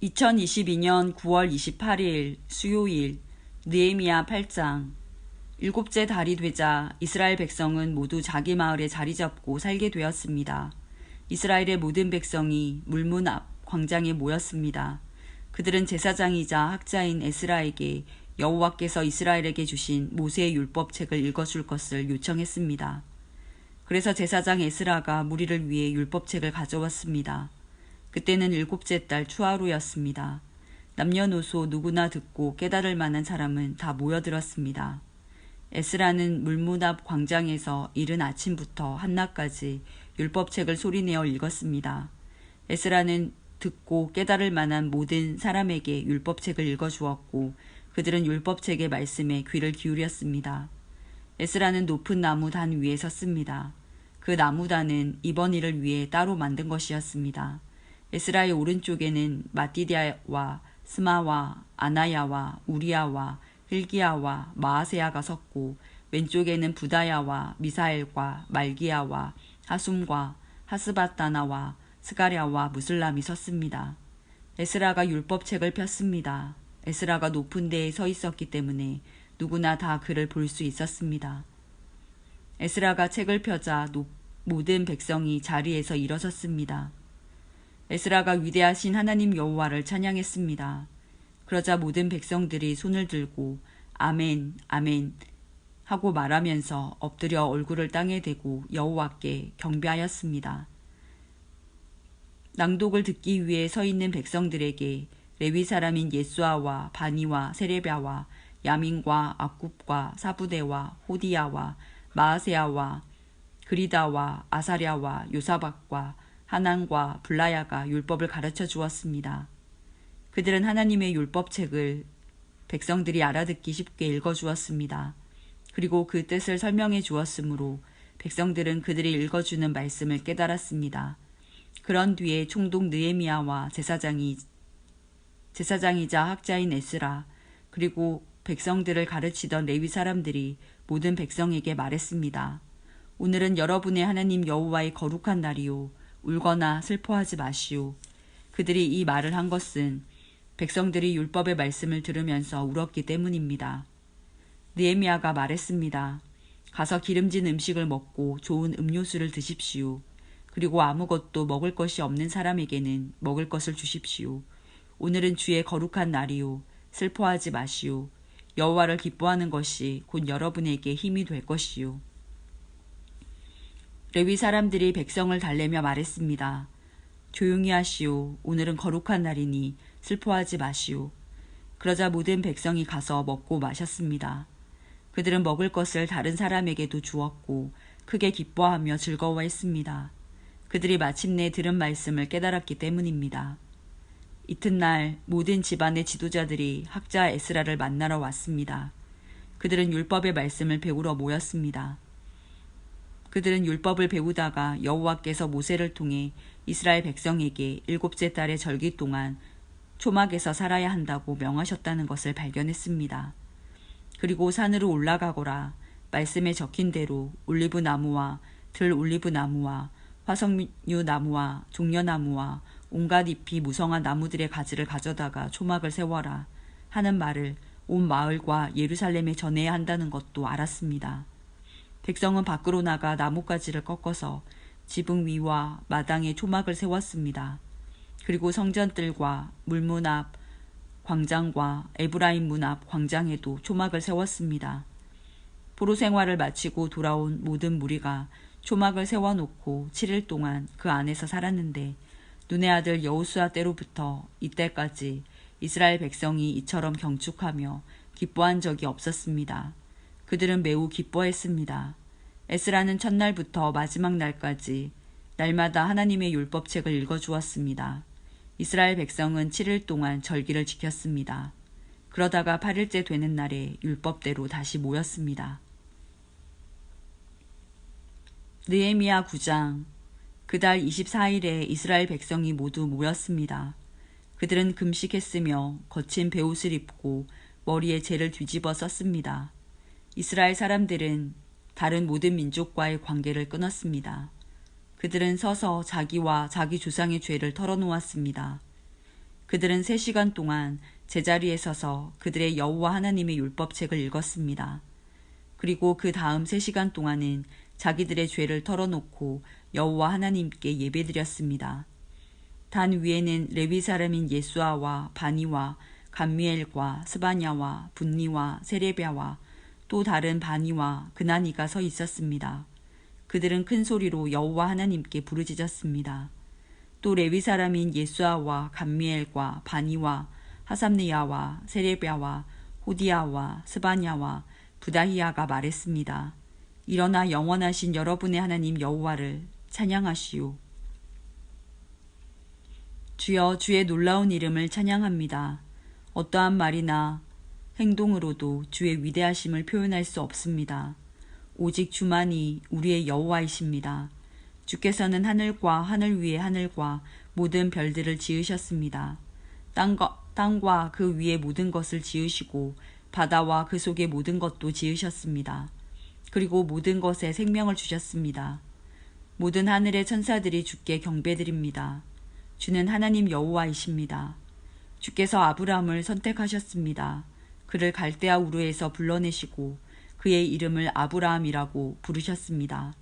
2022년 9월 28일 수요일 느헤미야 8장. 일곱째 달이 되자 이스라엘 백성은 모두 자기 마을에 자리 잡고 살게 되었습니다. 이스라엘의 모든 백성이 물문 앞 광장에 모였습니다. 그들은 제사장이자 학자인 에스라에게 여호와께서 이스라엘에게 주신 모세의 율법책을 읽어줄 것을 요청했습니다. 그래서 제사장 에스라가 무리를 위해 율법책을 가져왔습니다. 그때는 일곱째 달 추하루였습니다. 남녀노소 누구나 듣고 깨달을 만한 사람은 다 모여들었습니다. 에스라는 물문 앞 광장에서 이른 아침부터 한낮까지 율법책을 소리내어 읽었습니다. 에스라는 듣고 깨달을 만한 모든 사람에게 율법책을 읽어주었고 그들은 율법책의 말씀에 귀를 기울였습니다. 에스라는 높은 나무 단 위에 섰습니다. 그 나무단은 이번 일을 위해 따로 만든 것이었습니다. 에스라의 오른쪽에는 마띠디아와 스마와 아나야와 우리야와 hil기야와 마아세야가 섰고 왼쪽에는 부다야와 미사엘과 말기야와 하숨과 하스바다나와 스가랴와 무슬람이 섰습니다. 에스라가 율법책을 폈습니다. 에스라가 높은 데에 서 있었기 때문에 누구나 다 그를 볼 수 있었습니다. 에스라가 책을 펴자 모든 백성이 자리에서 일어섰습니다. 에스라가 위대하신 하나님 여호와를 찬양했습니다. 그러자 모든 백성들이 손을 들고 아멘, 아멘 하고 말하면서 엎드려 얼굴을 땅에 대고 여호와께 경배하였습니다. 낭독을 듣기 위해 서 있는 백성들에게 레위 사람인 예수아와 바니와 세레비야와 야민과 악굽과 사부대와 호디야와 마아세야와 그리다와 아사랴와 요사박과 하난과 블라야가 율법을 가르쳐 주었습니다. 그들은 하나님의 율법책을 백성들이 알아듣기 쉽게 읽어주었습니다. 그리고 그 뜻을 설명해 주었으므로 백성들은 그들이 읽어주는 말씀을 깨달았습니다. 그런 뒤에 총독 느헤미야와 제사장이자 학자인 에스라 그리고 백성들을 가르치던 레위 사람들이 모든 백성에게 말했습니다. 오늘은 여러분의 하나님 여호와의 거룩한 날이요. 울거나 슬퍼하지 마시오. 그들이 이 말을 한 것은 백성들이 율법의 말씀을 들으면서 울었기 때문입니다. 느헤미야가 말했습니다. 가서 기름진 음식을 먹고 좋은 음료수를 드십시오. 그리고 아무것도 먹을 것이 없는 사람에게는 먹을 것을 주십시오. 오늘은 주의 거룩한 날이요. 슬퍼하지 마시오. 여호와를 기뻐하는 것이 곧 여러분에게 힘이 될 것이요. 레위 사람들이 백성을 달래며 말했습니다. 조용히 하시오. 오늘은 거룩한 날이니 슬퍼하지 마시오. 그러자 모든 백성이 가서 먹고 마셨습니다. 그들은 먹을 것을 다른 사람에게도 주었고 크게 기뻐하며 즐거워했습니다. 그들이 마침내 들은 말씀을 깨달았기 때문입니다. 이튿날 모든 집안의 지도자들이 학자 에스라를 만나러 왔습니다. 그들은 율법의 말씀을 배우러 모였습니다. 그들은 율법을 배우다가 여호와께서 모세를 통해 이스라엘 백성에게 일곱째 달의 절기 동안 초막에서 살아야 한다고 명하셨다는 것을 발견했습니다. 그리고 산으로 올라가거라 말씀에 적힌 대로 올리브 나무와 들 올리브 나무와 화석류 나무와 종려나무와 온갖 잎이 무성한 나무들의 가지를 가져다가 초막을 세워라 하는 말을 온 마을과 예루살렘에 전해야 한다는 것도 알았습니다. 백성은 밖으로 나가 나뭇가지를 꺾어서 지붕 위와 마당에 초막을 세웠습니다. 그리고 성전뜰과 물문 앞 광장과 에브라임 문 앞 광장에도 초막을 세웠습니다. 포로 생활을 마치고 돌아온 모든 무리가 초막을 세워놓고 7일 동안 그 안에서 살았는데 눈의 아들 여호수아 때로부터 이때까지 이스라엘 백성이 이처럼 경축하며 기뻐한 적이 없었습니다. 그들은 매우 기뻐했습니다. 에스라는 첫날부터 마지막 날까지 날마다 하나님의 율법책을 읽어주었습니다. 이스라엘 백성은 7일 동안 절기를 지켰습니다. 그러다가 8일째 되는 날에 율법대로 다시 모였습니다. 느헤미야 9장. 그달 24일에 이스라엘 백성이 모두 모였습니다. 그들은 금식했으며 거친 베옷을 입고 머리에 재를 뒤집어 썼습니다. 이스라엘 사람들은 다른 모든 민족과의 관계를 끊었습니다. 그들은 서서 자기와 자기 조상의 죄를 털어놓았습니다. 그들은 3시간 동안 제자리에 서서 그들의 여호와 하나님의 율법책을 읽었습니다. 그리고 그 다음 3시간 동안은 자기들의 죄를 털어놓고 여호와 하나님께 예배드렸습니다. 단 위에는 레위 사람인 예수아와 바니와 감미엘과 스바냐와 분니와 세레비아와 또 다른 바니와 그나니가 서 있었습니다. 그들은 큰 소리로 여호와 하나님께 부르짖었습니다. 또 레위 사람인 예수아와 감미엘과 바니와 하삼니야와 세레비아와 호디야와 스바냐와 부다히야가 말했습니다. 일어나 영원하신 여러분의 하나님 여호와를 찬양하시오. 주여, 주의 놀라운 이름을 찬양합니다. 어떠한 말이나 행동으로도 주의 위대하심을 표현할 수 없습니다. 오직 주만이 우리의 여호와이십니다. 주께서는 하늘과 하늘 위의 하늘과 모든 별들을 지으셨습니다. 땅과 그 위의 모든 것을 지으시고 바다와 그 속의 모든 것도 지으셨습니다. 그리고 모든 것에 생명을 주셨습니다. 모든 하늘의 천사들이 주께 경배드립니다. 주는 하나님 여호와이십니다. 주께서 아브라함을 선택하셨습니다. 그를 갈대아 우르에서 불러내시고 그의 이름을 아브라함이라고 부르셨습니다.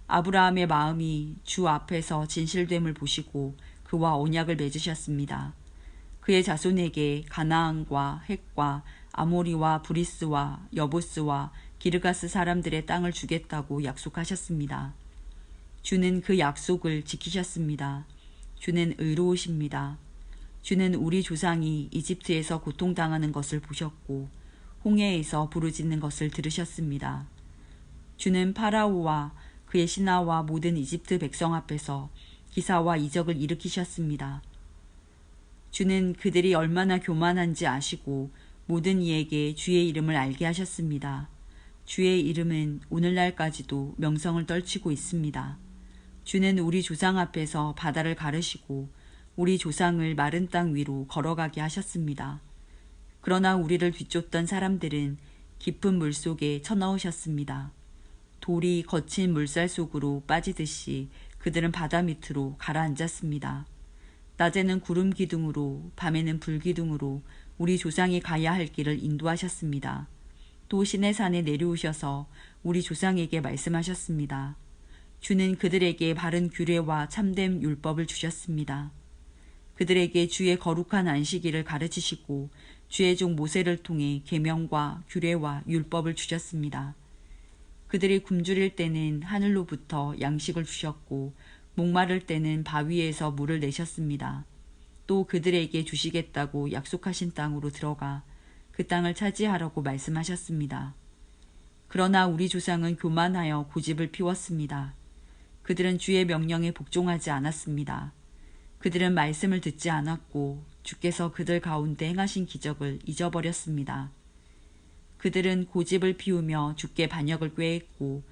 아브라함의 마음이 주 앞에서 진실됨을 보시고 그와 언약을 맺으셨습니다. 그의 자손에게 가나안과 헷과 아모리와 브리스와 여부스와 기르가스 사람들의 땅을 주겠다고 약속하셨습니다. 주는 그 약속을 지키셨습니다. 주는 의로우십니다. 주는 우리 조상이 이집트에서 고통당하는 것을 보셨고 홍해에서 부르짖는 것을 들으셨습니다. 주는 파라오와 그의 신하와 모든 이집트 백성 앞에서 기사와 이적을 일으키셨습니다. 주는 그들이 얼마나 교만한지 아시고 모든 이에게 주의 이름을 알게 하셨습니다. 주의 이름은 오늘날까지도 명성을 떨치고 있습니다. 주는 우리 조상 앞에서 바다를 가르시고 우리 조상을 마른 땅 위로 걸어가게 하셨습니다. 그러나 우리를 뒤쫓던 사람들은 깊은 물속에 쳐넣으셨습니다. 돌이 거친 물살 속으로 빠지듯이 그들은 바다 밑으로 가라앉았습니다. 낮에는 구름 기둥으로 밤에는 불 기둥으로 우리 조상이 가야 할 길을 인도하셨습니다. 또 시내산에 내려오셔서 우리 조상에게 말씀하셨습니다. 주는 그들에게 바른 규례와 참된 율법을 주셨습니다. 그들에게 주의 거룩한 안식일을 가르치시고 주의 종 모세를 통해 계명과 규례와 율법을 주셨습니다. 그들이 굶주릴 때는 하늘로부터 양식을 주셨고 목마를 때는 바위에서 물을 내셨습니다. 또 그들에게 주시겠다고 약속하신 땅으로 들어가 그 땅을 차지하라고 말씀하셨습니다. 그러나 우리 조상은 교만하여 고집을 피웠습니다. 그들은 주의 명령에 복종하지 않았습니다. 그들은 말씀을 듣지 않았고 주께서 그들 가운데 행하신 기적을 잊어버렸습니다. 그들은 고집을 피우며 주께 반역을 꾀했고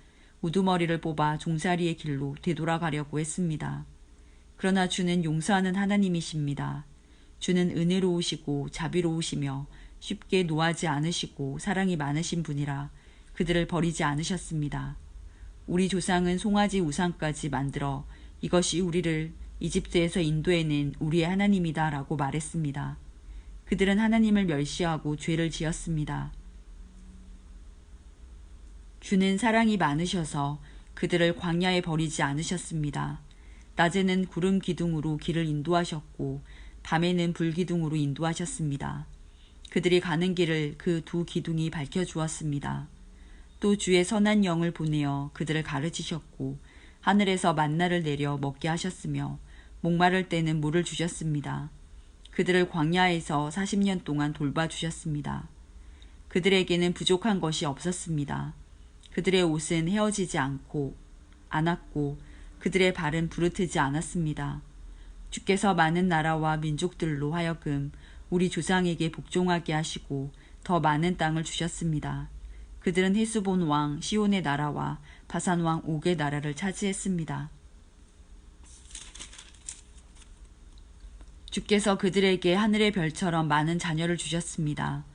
우두머리를 뽑아 종살이의 길로 되돌아가려고 했습니다. 그러나 주는 용서하는 하나님이십니다. 주는 은혜로우시고 자비로우시며 쉽게 노하지 않으시고 사랑이 많으신 분이라 그들을 버리지 않으셨습니다. 우리 조상은 송아지 우상까지 만들어 이것이 우리를 이집트에서 인도해낸 우리의 하나님이다 라고 말했습니다. 그들은 하나님을 멸시하고 죄를 지었습니다. 주는 사랑이 많으셔서 그들을 광야에 버리지 않으셨습니다. 낮에는 구름 기둥으로 길을 인도하셨고 밤에는 불 기둥으로 인도하셨습니다. 그들이 가는 길을 그 두 기둥이 밝혀주었습니다. 또 주의 선한 영을 보내어 그들을 가르치셨고 하늘에서 만나를 내려 먹게 하셨으며 목마를 때는 물을 주셨습니다. 그들을 광야에서 40년 동안 돌봐주셨습니다. 그들에게는 부족한 것이 없었습니다. 그들의 옷은 헤어지지 않았고 그들의 발은 부르트지 않았습니다. 주께서 많은 나라와 민족들로 하여금 우리 조상에게 복종하게 하시고 더 많은 땅을 주셨습니다. 그들은 헤스본 왕 시온의 나라와 바산 왕 옥의 나라를 차지했습니다. 주께서 그들에게 하늘의 별처럼 많은 자녀를 주셨습니다.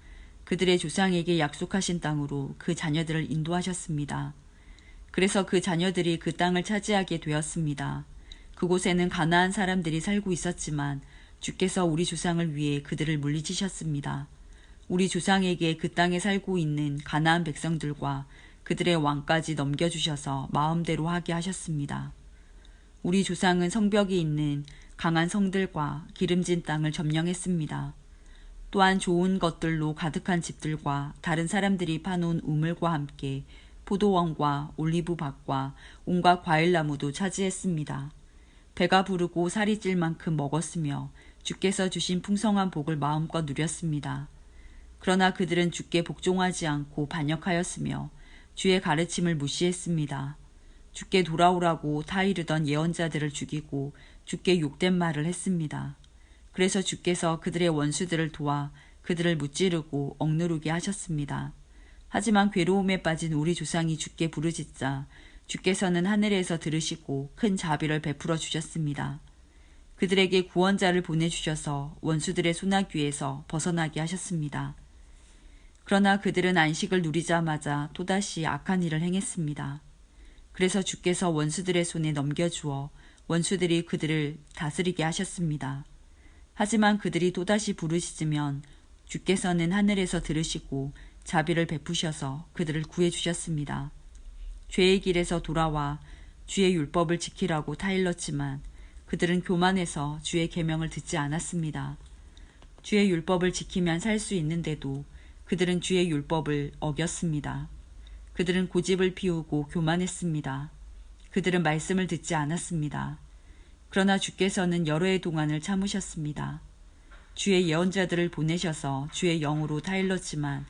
그들의 조상에게 약속하신 땅으로 그 자녀들을 인도하셨습니다. 그래서 그 자녀들이 그 땅을 차지하게 되었습니다. 그곳에는 가나안 사람들이 살고 있었지만 주께서 우리 조상을 위해 그들을 물리치셨습니다. 우리 조상에게 그 땅에 살고 있는 가나안 백성들과 그들의 왕까지 넘겨주셔서 마음대로 하게 하셨습니다. 우리 조상은 성벽이 있는 강한 성들과 기름진 땅을 점령했습니다. 또한 좋은 것들로 가득한 집들과 다른 사람들이 파놓은 우물과 함께 포도원과 올리브밭과 온갖 과일나무도 차지했습니다. 배가 부르고 살이 찔 만큼 먹었으며 주께서 주신 풍성한 복을 마음껏 누렸습니다. 그러나 그들은 주께 복종하지 않고 반역하였으며 주의 가르침을 무시했습니다. 주께 돌아오라고 타이르던 예언자들을 죽이고 주께 욕된 말을 했습니다. 그래서 주께서 그들의 원수들을 도와 그들을 무찌르고 억누르게 하셨습니다. 하지만 괴로움에 빠진 우리 조상이 주께 부르짖자 주께서는 하늘에서 들으시고 큰 자비를 베풀어 주셨습니다. 그들에게 구원자를 보내주셔서 원수들의 소나귀에서 벗어나게 하셨습니다. 그러나 그들은 안식을 누리자마자 또다시 악한 일을 행했습니다. 그래서 주께서 원수들의 손에 넘겨주어 원수들이 그들을 다스리게 하셨습니다. 하지만 그들이 또다시 부르짖으면 주께서는 하늘에서 들으시고 자비를 베푸셔서 그들을 구해주셨습니다. 죄의 길에서 돌아와 주의 율법을 지키라고 타일렀지만 그들은 교만해서 주의 계명을 듣지 않았습니다. 주의 율법을 지키면 살 수 있는데도 그들은 주의 율법을 어겼습니다. 그들은 고집을 피우고 교만했습니다. 그들은 말씀을 듣지 않았습니다. 그러나 주께서는 여러 해 동안을 참으셨습니다. 주의 예언자들을 보내셔서 주의 영으로 타일렀지만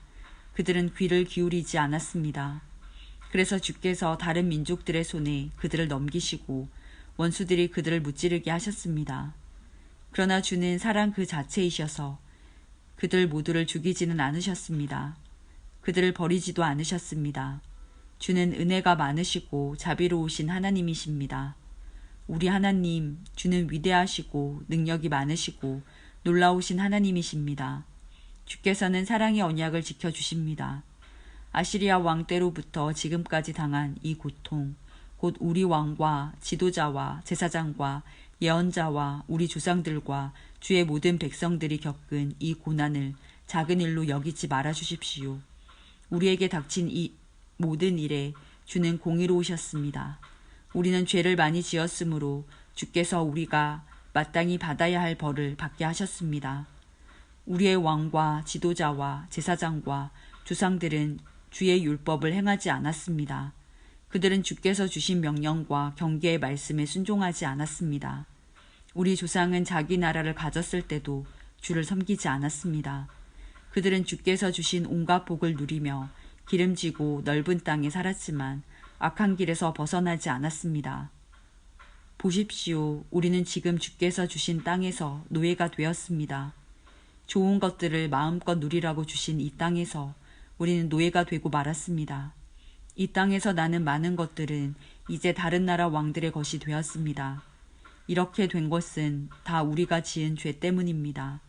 그들은 귀를 기울이지 않았습니다. 그래서 주께서 다른 민족들의 손에 그들을 넘기시고 원수들이 그들을 무찌르게 하셨습니다. 그러나 주는 사랑 그 자체이셔서 그들 모두를 죽이지는 않으셨습니다. 그들을 버리지도 않으셨습니다. 주는 은혜가 많으시고 자비로우신 하나님이십니다. 우리 하나님, 주는 위대하시고 능력이 많으시고 놀라우신 하나님이십니다. 주께서는 사랑의 언약을 지켜주십니다. 아시리아 왕 때로부터 지금까지 당한 이 고통, 곧 우리 왕과 지도자와 제사장과 예언자와 우리 조상들과 주의 모든 백성들이 겪은 이 고난을 작은 일로 여기지 말아 주십시오. 우리에게 닥친 이 모든 일에 주는 공의로우셨습니다. 우리는 죄를 많이 지었으므로 주께서 우리가 마땅히 받아야 할 벌을 받게 하셨습니다. 우리의 왕과 지도자와 제사장과 조상들은 주의 율법을 행하지 않았습니다. 그들은 주께서 주신 명령과 경계의 말씀에 순종하지 않았습니다. 우리 조상은 자기 나라를 가졌을 때도 주를 섬기지 않았습니다. 그들은 주께서 주신 온갖 복을 누리며 기름지고 넓은 땅에 살았지만 악한 길에서 벗어나지 않았습니다. 보십시오. 우리는 지금 주께서 주신 땅에서 노예가 되었습니다. 좋은 것들을 마음껏 누리라고 주신 이 땅에서 우리는 노예가 되고 말았습니다. 이 땅에서 나는 많은 것들은 이제 다른 나라 왕들의 것이 되었습니다. 이렇게 된 것은 다 우리가 지은 죄 때문입니다.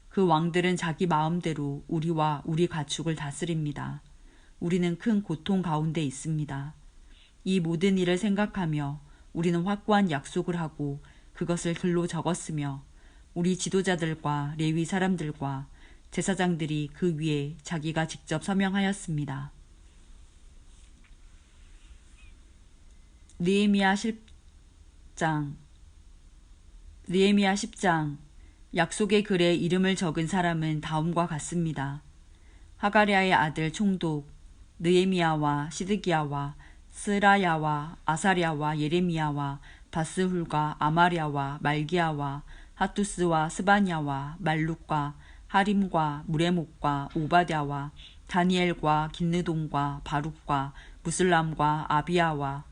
그 왕들은 자기 마음대로 우리와 우리 가축을 다스립니다. 우리는 큰 고통 가운데 있습니다. 이 모든 일을 생각하며 우리는 확고한 약속을 하고 그것을 글로 적었으며 우리 지도자들과 레위 사람들과 제사장들이 그 위에 자기가 직접 서명하였습니다. 느헤미야 10장 약속의 글에 이름을 적은 사람은 다음과 같습니다. 하가랴의 아들 총독 느헤미야와 시드기야와 스라야와 아사랴와 예레미야와 바스훌과 아마랴와 말기야와 하투스와 스바냐와 말룩과 하림과 무레목과 오바댜와 다니엘과 긴느돈과 바룩과 무슬람과 아비야와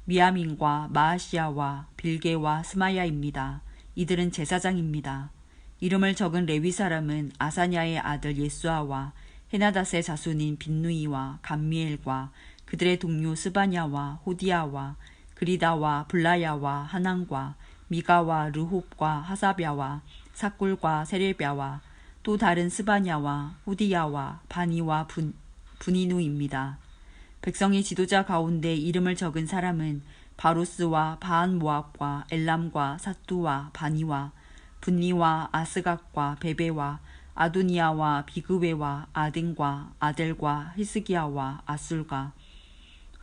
미야민과 마아시야와 빌게와 스마야입니다. 이들은 제사장입니다. 이름을 적은 레위 사람은 아사냐의 아들 예수아와 헤나닷의 자손인 빈누이와 감미엘과 그들의 동료 스바냐와 호디야와 그리다와 블라야와 하난과 미가와 르홉과 하사랴와 사꿀과 세레랴와 또 다른 스바냐와 호디야와 바니와 분이누입니다. 백성의 지도자 가운데 이름을 적은 사람은 바로스와 바한모압과 엘람과 사뚜와 바니와 분니와 아스각과 베베와 아도니아와 비그웨와 아딘과 아델과 히스기야와 아술과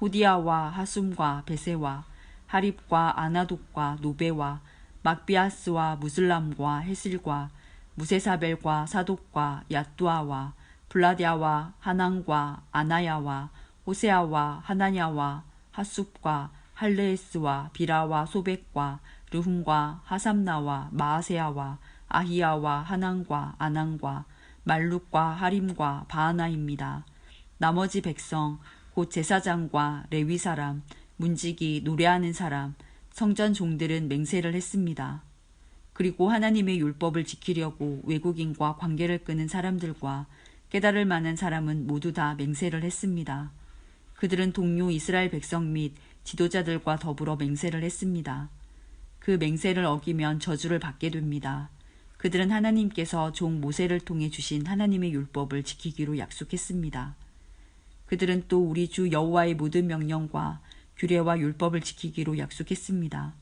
호디야와 하숨과 베세와 하립과 아나독과 노베와 막비아스와 무슬람과 헤실과 무세사벨과 사독과 야뚜아와 블라디아와 하난과 아나야와 호세아와 하나냐와 하숲과 할레에스와 비라와 소백과 르훔과 하삼나와 마아세아와 아히야와 하난과 아난과 말룩과 하림과 바하나입니다. 나머지 백성 곧 제사장과 레위 사람, 문지기, 노래하는 사람, 성전 종들은 맹세를 했습니다. 그리고 하나님의 율법을 지키려고 외국인과 관계를 끄는 사람들과 깨달을 만한 사람은 모두 다 맹세를 했습니다. 그들은 동료 이스라엘 백성 및 지도자들과 더불어 맹세를 했습니다. 그 맹세를 어기면 저주를 받게 됩니다. 그들은 하나님께서 종 모세를 통해 주신 하나님의 율법을 지키기로 약속했습니다. 그들은 또 우리 주 여호와의 모든 명령과 규례와 율법을 지키기로 약속했습니다.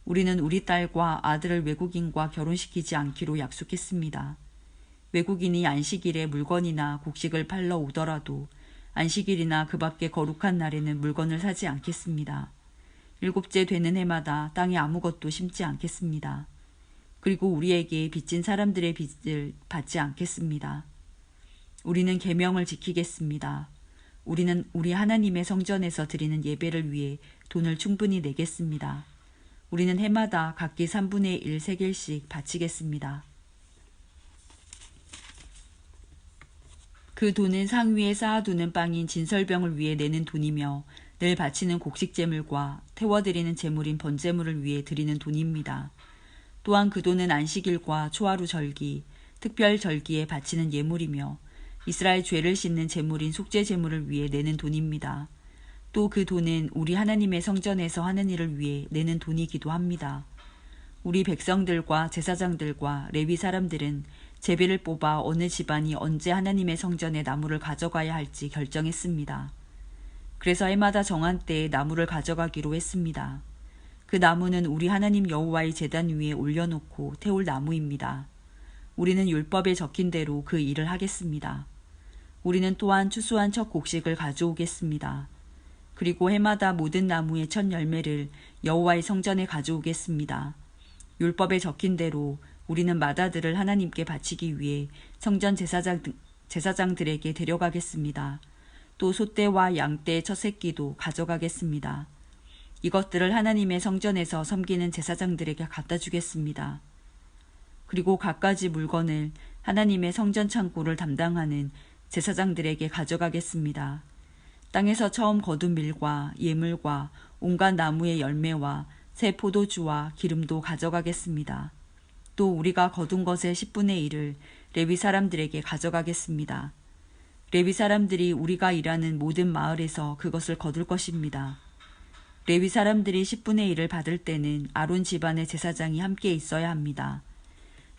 우리는 우리 딸과 아들을 외국인과 결혼시키지 않기로 약속했습니다. 외국인이 안식일에 물건이나 곡식을 팔러 오더라도 안식일이나 그 밖의 거룩한 날에는 물건을 사지 않겠습니다. 일곱째 되는 해마다 땅에 아무것도 심지 않겠습니다. 그리고 우리에게 빚진 사람들의 빚을 받지 않겠습니다. 우리는 계명을 지키겠습니다. 우리는 우리 하나님의 성전에서 드리는 예배를 위해 돈을 충분히 내겠습니다. 우리는 해마다 각기 3분의 1 세겔씩 바치겠습니다. 그 돈은 상위에 쌓아두는 빵인 진설병을 위해 내는 돈이며 늘 바치는 곡식제물과 태워드리는 제물인 번제물을 위해 드리는 돈입니다. 또한 그 돈은 안식일과 초하루 절기, 특별 절기에 바치는 예물이며 이스라엘 죄를 씻는 제물인 속죄 제물을 위해 내는 돈입니다. 또 그 돈은 우리 하나님의 성전에서 하는 일을 위해 내는 돈이기도 합니다. 우리 백성들과 제사장들과 레위 사람들은 제비를 뽑아 어느 집안이 언제 하나님의 성전에 나무를 가져가야 할지 결정했습니다. 그래서 해마다 정한 때에 나무를 가져가기로 했습니다. 그 나무는 우리 하나님 여호와의 제단 위에 올려놓고 태울 나무입니다. 우리는 율법에 적힌 대로 그 일을 하겠습니다. 우리는 또한 추수한 첫 곡식을 가져오겠습니다. 그리고 해마다 모든 나무의 첫 열매를 여호와의 성전에 가져오겠습니다. 율법에 적힌 대로 우리는 맏아들을 하나님께 바치기 위해 성전 제사장들에게 데려가겠습니다. 또 소떼와 양떼의 첫 새끼도 가져가겠습니다. 이것들을 하나님의 성전에서 섬기는 제사장들에게 갖다 주겠습니다. 그리고 갖가지 물건을 하나님의 성전 창고를 담당하는 제사장들에게 가져가겠습니다. 땅에서 처음 거둔 밀과 예물과 온갖 나무의 열매와 새 포도주와 기름도 가져가겠습니다. 또 우리가 거둔 것의 10분의 1을 레위 사람들에게 가져가겠습니다. 레위 사람들이 우리가 일하는 모든 마을에서 그것을 거둘 것입니다. 레위 사람들이 10분의 1을 받을 때는 아론 집안의 제사장이 함께 있어야 합니다.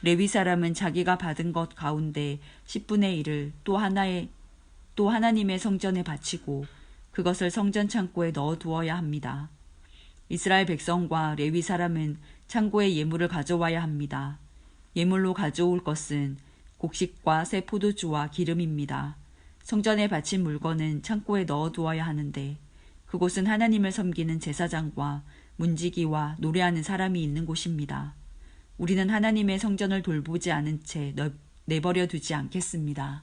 레위 사람은 자기가 받은 것 가운데 10분의 1을 또 하나님의 성전에 바치고 그것을 성전 창고에 넣어두어야 합니다. 이스라엘 백성과 레위 사람은 창고에 예물을 가져와야 합니다. 예물로 가져올 것은 곡식과 새 포도주와 기름입니다. 성전에 바친 물건은 창고에 넣어두어야 하는데 그곳은 하나님을 섬기는 제사장과 문지기와 노래하는 사람이 있는 곳입니다. 우리는 하나님의 성전을 돌보지 않은 채 내버려 두지 않겠습니다.